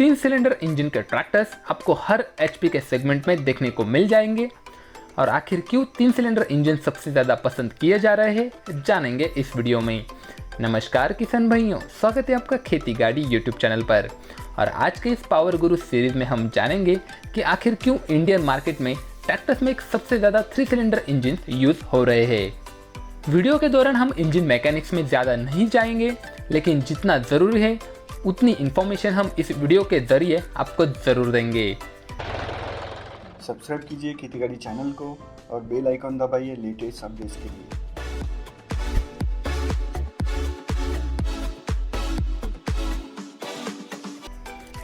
3 cylinder engine के tractors आपको हर HP के सेगमेंट में देखने को मिल जाएंगे। और आखिर क्यों 3 सिलेंडर इंजन सबसे ज़्यादा पसंद किए जा रहे हैं जानेंगे इस वीडियो में। नमस्कार किसान भाइयों, स्वागत है आपका खेती गाड़ी यूट्यूब चैनल पर। और आज के इस पावर गुरु सीरीज में हम जानेंगे कि आखिर क्यों इंडियन मार्केट में ट्रैक्टर्स में एक सबसे ज़्यादा 3 सिलेंडर इंजन यूज़ हो रहे हैं। वीडियो के दौरान हम इंजन मैकेनिक्स में ज़्यादा नहीं जाएंगे, लेकिन जितना ज़रूरी है उतनी इन्फॉर्मेशन हम इस वीडियो के ज़रिए आपको ज़रूर देंगे। सब्सक्राइब कीजिए खेती गाड़ी चैनल को और बेल आइकॉन दबाइए लेटेस्ट अपडेट्स के लिए।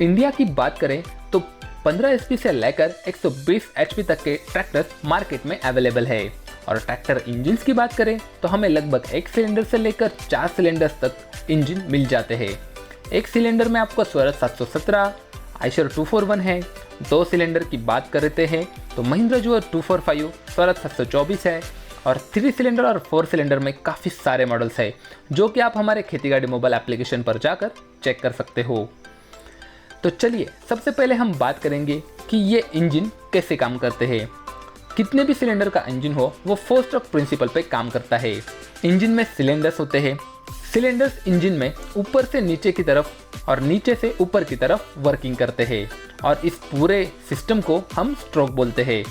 इंडिया की बात करें तो 15 एचपी से लेकर 120 एचपी तक के ट्रैक्टर्स मार्केट में अवेलेबल है। और ट्रैक्टर इंजन्स की बात करें तो हमें लगभग 1 सिलेंडर से लेकर 4 सिलेंडर्स तक इंजन मिल जाते हैं। 1 सिलेंडर में आपको स्वराज 717, आयशर 241 है। 2 सिलेंडर की बात करते हैं तो महिंद्रा जुआ 245, स्वराज 724 है। और 3 सिलेंडर और 4 सिलेंडर में काफ़ी सारे मॉडल्स हैं, जो कि आप हमारे खेती गाड़ी मोबाइल एप्लीकेशन पर जाकर चेक कर सकते हो। तो चलिए सबसे पहले हम बात करेंगे कि ये इंजन कैसे काम करते हैं। कितने भी सिलेंडर का इंजन हो वो 4 स्ट्रोक प्रिंसिपल पे काम करता है। इंजन में सिलेंडर्स होते हैं। सिलेंडर्स इंजन में ऊपर से नीचे की तरफ और नीचे से ऊपर की तरफ वर्किंग करते हैं और इस पूरे सिस्टम को हम स्ट्रोक बोलते हैं।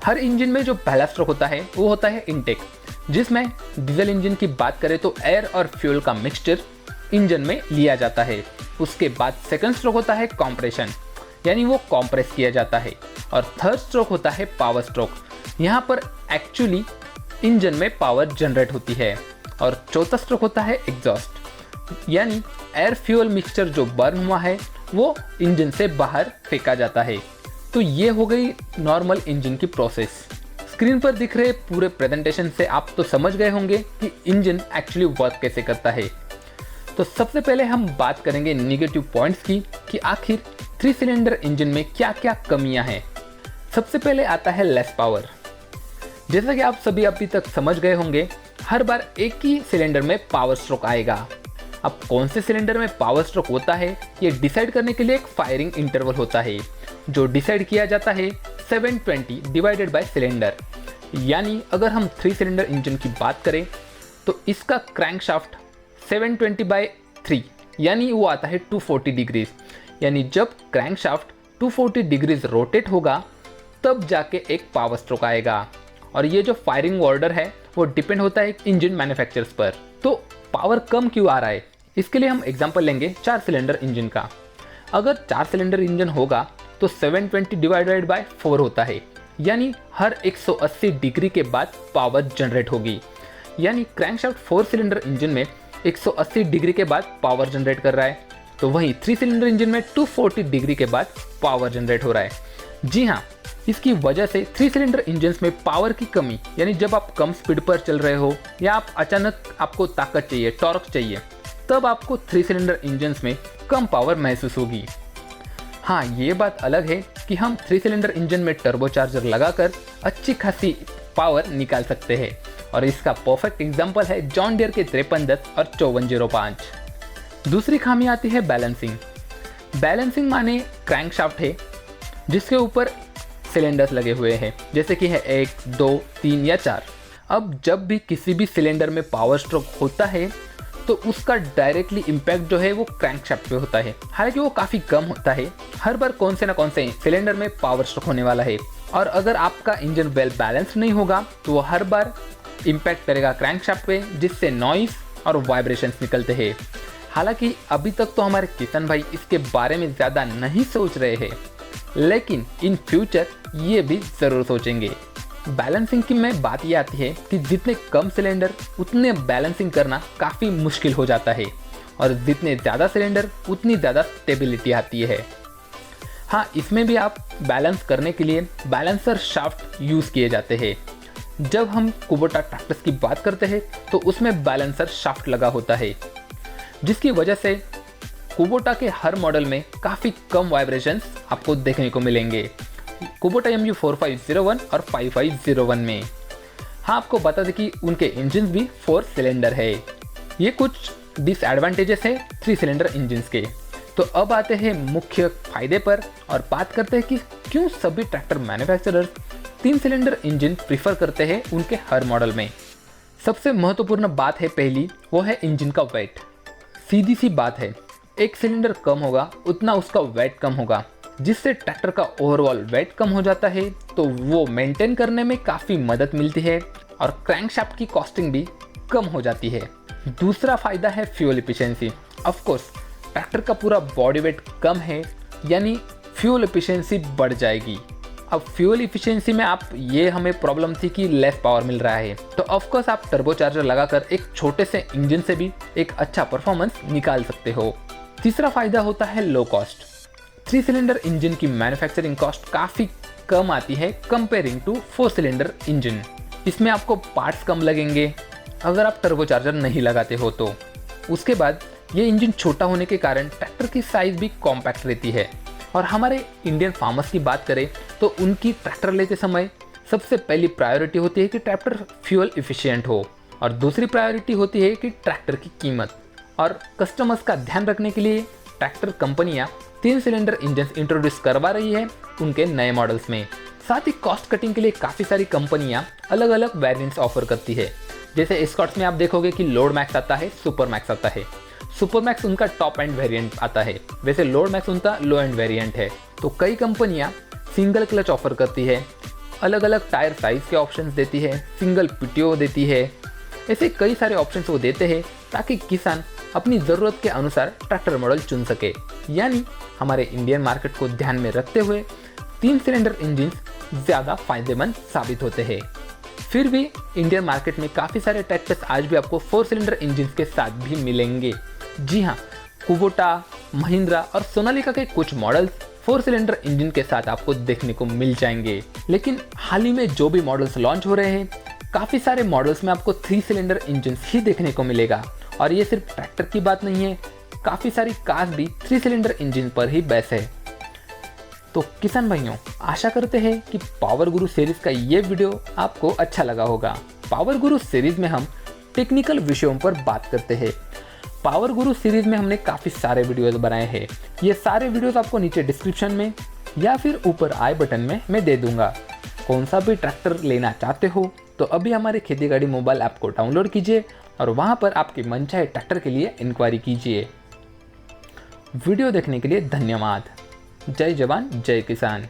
हर इंजन में जो पहला स्ट्रोक होता है वो होता है इनटेक, जिसमें डीजल इंजन की बात करें तो एयर और फ्यूल का मिक्सचर इंजन में लिया जाता है। उसके बाद सेकंड स्ट्रोक होता है कॉम्प्रेशन, यानी वो कॉम्प्रेस किया जाता है। और थर्ड स्ट्रोक होता है पावर स्ट्रोक, यहाँ पर एक्चुअली इंजन में पावर जनरेट होती है। और चौथा स्ट्रोक होता है एग्जॉस्ट, यानी एयर फ्यूल मिक्सचर जो बर्न हुआ है वो इंजन से बाहर फेंका जाता है। तो ये हो गई नॉर्मल इंजन की प्रोसेस। स्क्रीन पर दिख रहे पूरे प्रेजेंटेशन से आप तो समझ गए होंगे कि इंजन एक्चुअली वर्क कैसे करता है। तो सबसे पहले हम बात करेंगे नेगेटिव पॉइंट्स की कि आखिर 3 सिलेंडर इंजन में क्या क्या कमियां हैं। सबसे पहले आता है लेस पावर। जैसा कि आप सभी अभी तक समझ गए होंगे, हर बार एक ही सिलेंडर में पावर स्ट्रोक आएगा। अब कौन से सिलेंडर में पावर स्ट्रोक होता है ये डिसाइड करने के लिए एक फायरिंग इंटरवल होता है, जो डिसाइड किया जाता है 720 डिवाइडेड बाय सिलेंडर। यानी अगर हम 3 सिलेंडर इंजन की बात करें तो इसका क्रैंकशाफ्ट 720/3 यानी वो आता है 240 डिग्रीज। यानी जब क्रैंकशाफ्ट 240 डिग्रीज रोटेट होगा तब जाके एक पावर स्ट्रोक आएगा। और ये जो फायरिंग ऑर्डर है वो डिपेंड होता है इंजन मैन्युफैक्चरर्स पर। तो पावर कम क्यों आ रहा है, इसके लिए हम एग्जांपल लेंगे 4 सिलेंडर इंजन का। अगर 4 सिलेंडर इंजन होगा तो 720 डिवाइडेड बाय 4 होता है, यानी हर 180 डिग्री के बाद पावर जनरेट होगी। यानी क्रैंकशाफ्ट 4 सिलेंडर इंजन में 180 डिग्री के बाद पावर जनरेट कर रहा है, तो वहीं 3 सिलेंडर इंजन में 240 डिग्री के बाद पावर जनरेट हो रहा है। जी हाँ, इसकी वजह से 3 सिलेंडर इंजन्स में पावर की कमी, यानी जब आप कम स्पीड पर चल रहे हो या आप अचानक आपको ताकत चाहिए, टॉर्क चाहिए, तब आपको 3 सिलेंडर इंजन्स में कम पावर महसूस होगी। हाँ, ये बात अलग है कि हम 3 सिलेंडर इंजन में टर्बोचार्जर लगाकर अच्छी खासी पावर निकाल सकते हैं। और इसका परफेक्ट एग्जांपल है जॉन डियर के 5310 और 5405। दूसरी खामी आती है बैलेंसिंग। बैलेंसिंग माने क्रैंकशाफ्ट है जिसके ऊपर सिलेंडर्स लगे हुए हैं, जैसे कि है 1, 2, 3 या 4। अब जब भी किसी भी सिलेंडर में पावर स्ट्रोक होता है तो उसका डायरेक्टली इम्पैक्ट जो है वो क्रैंकशाफ्ट पे होता है। हालांकि वो काफ़ी कम होता है, हर बार कौन से ना कौन से सिलेंडर में पावर स्ट्रोक होने वाला है। और अगर आपका इंजन वेल बैलेंस नहीं होगा तो वो हर बार इम्पैक्ट करेगा क्रैंकशाफ्ट पे, जिससे नॉइस और वाइब्रेशंस निकलते हैं। हालांकि अभी तक तो हमारे किसान भाई इसके बारे में ज़्यादा नहीं सोच रहे हैं, लेकिन इन फ्यूचर ये भी ज़रूर सोचेंगे। बैलेंसिंग की में बात ये आती है कि जितने कम सिलेंडर उतने बैलेंसिंग करना काफ़ी मुश्किल हो जाता है, और जितने ज़्यादा सिलेंडर उतनी ज़्यादा स्टेबिलिटी आती है। हाँ, इसमें भी आप बैलेंस करने के लिए बैलेंसर शाफ्ट यूज़ किए जाते हैं। जब हम कुबोटा ट्रैक्टर्स की बात करते हैं तो उसमें बैलेंसर शाफ्ट लगा होता है, जिसकी वजह से कुबोटा के हर मॉडल में काफ़ी कम वाइब्रेशंस आपको देखने को मिलेंगे, कुबोटा MU4501 और 5501 में। हाँ, आपको बता दें कि उनके इंजन भी 4 सिलेंडर है। ये कुछ डिसएडवांटेजेस है 3 सिलेंडर इंजन्स के। तो अब आते हैं मुख्य फायदे पर और बात करते हैं कि क्यों सभी tractor manufacturers 3 cylinder engine prefer करते हैं उनके हर मॉडल में। सबसे महत्वपूर्ण बात है पहली, वो है इंजन का वेट। सीधी सी बात है, एक सिलेंडर कम होगा उतना उसका वेट कम होगा, जिससे ट्रैक्टर का ओवरऑल वेट कम हो जाता है, तो वो मेंटेन करने में काफ़ी मदद मिलती है और क्रैंकशाफ्ट की कॉस्टिंग भी कम हो जाती है। दूसरा फायदा है fuel efficiency. Of course tractor का पूरा बॉडी वेट कम है, यानी फ्यूल एफिशिएंसी बढ़ जाएगी। अब फ्यूल एफिशिएंसी में हमें प्रॉब्लम थी कि लेस पावर मिल रहा है, तो ऑफ कोर्स आप टर्बोचार्जर लगाकर एक छोटे से इंजन से भी एक अच्छा परफॉर्मेंस निकाल सकते हो। तीसरा फायदा होता है लो कॉस्ट। 3 सिलेंडर इंजन की मैन्युफैक्चरिंग कॉस्ट काफ़ी कम आती है कंपेयरिंग टू 4 सिलेंडर इंजन। इसमें आपको पार्ट्स कम लगेंगे अगर आप टर्बोचार्जर नहीं लगाते हो तो। उसके बाद ये इंजन छोटा होने के कारण ट्रैक्टर की साइज़ भी कॉम्पैक्ट रहती है। और हमारे इंडियन फार्मर्स की बात करें तो उनकी ट्रैक्टर लेते समय सबसे पहली प्रायोरिटी होती है कि ट्रैक्टर फ्यूल एफिशिएंट हो, और दूसरी प्रायोरिटी होती है कि ट्रैक्टर की कीमत। और कस्टमर्स का ध्यान रखने के लिए ट्रैक्टर कंपनियां 3 सिलेंडर इंजन इंट्रोड्यूस करवा रही है उनके नए मॉडल्स में। साथ ही कॉस्ट कटिंग के लिए काफ़ी सारी कंपनियां अलग अलग वेरिएंट्स ऑफर करती है। जैसे एस्कॉर्ट्स में आप देखोगे कि लोड मैक्स आता है, सुपर मैक्स आता है। सुपर मैक्स उनका टॉप एंड वेरिएंट आता है, वैसे लोड मैक्स उनका लो एंड वेरिएंट है। तो कई कंपनियां सिंगल क्लच ऑफर करती है, अलग अलग टायर साइज के ऑप्शंस देती है, सिंगल पीटीओ देती है। ऐसे कई सारे ऑप्शंस वो देते हैं ताकि किसान अपनी ज़रूरत के अनुसार ट्रैक्टर मॉडल चुन सके। यानी हमारे इंडियन मार्केट को ध्यान में रखते हुए 3 सिलेंडर इंजन ज़्यादा फायदेमंद साबित होते हैं। फिर भी इंडियन मार्केट में काफ़ी सारे ट्रैक्टर्स आज भी आपको 4 सिलेंडर इंजन के साथ भी मिलेंगे। जी हाँ, कुबोटा, महिंद्रा और सोनालिका के कुछ मॉडल्स 4 सिलेंडर इंजन के साथ आपको देखने को मिल जाएंगे। लेकिन हाल ही में जो भी मॉडल्स लॉन्च हो रहे हैं, काफ़ी सारे मॉडल्स में आपको 3 सिलेंडर इंजन ही देखने को मिलेगा। और ये सिर्फ ट्रैक्टर की बात नहीं है, काफ़ी सारी कार्स भी 3 सिलेंडर इंजन पर ही बेस है। तो किसान भाइयों, आशा करते हैं कि पावर गुरु सीरीज का ये वीडियो आपको अच्छा लगा होगा। पावर गुरु सीरीज में हम टेक्निकल विषयों पर बात करते हैं। पावर गुरु सीरीज में हमने काफ़ी सारे वीडियोस बनाए हैं। ये सारे वीडियोस आपको नीचे डिस्क्रिप्शन में या फिर ऊपर आई बटन में मैं दे दूंगा। कौन सा भी ट्रैक्टर लेना चाहते हो तो अभी हमारे खेती गाड़ी मोबाइल ऐप को डाउनलोड कीजिए और वहाँ पर आपके मनचाहे ट्रैक्टर के लिए इंक्वायरी कीजिए। वीडियो देखने के लिए धन्यवाद। जय जवान जय किसान।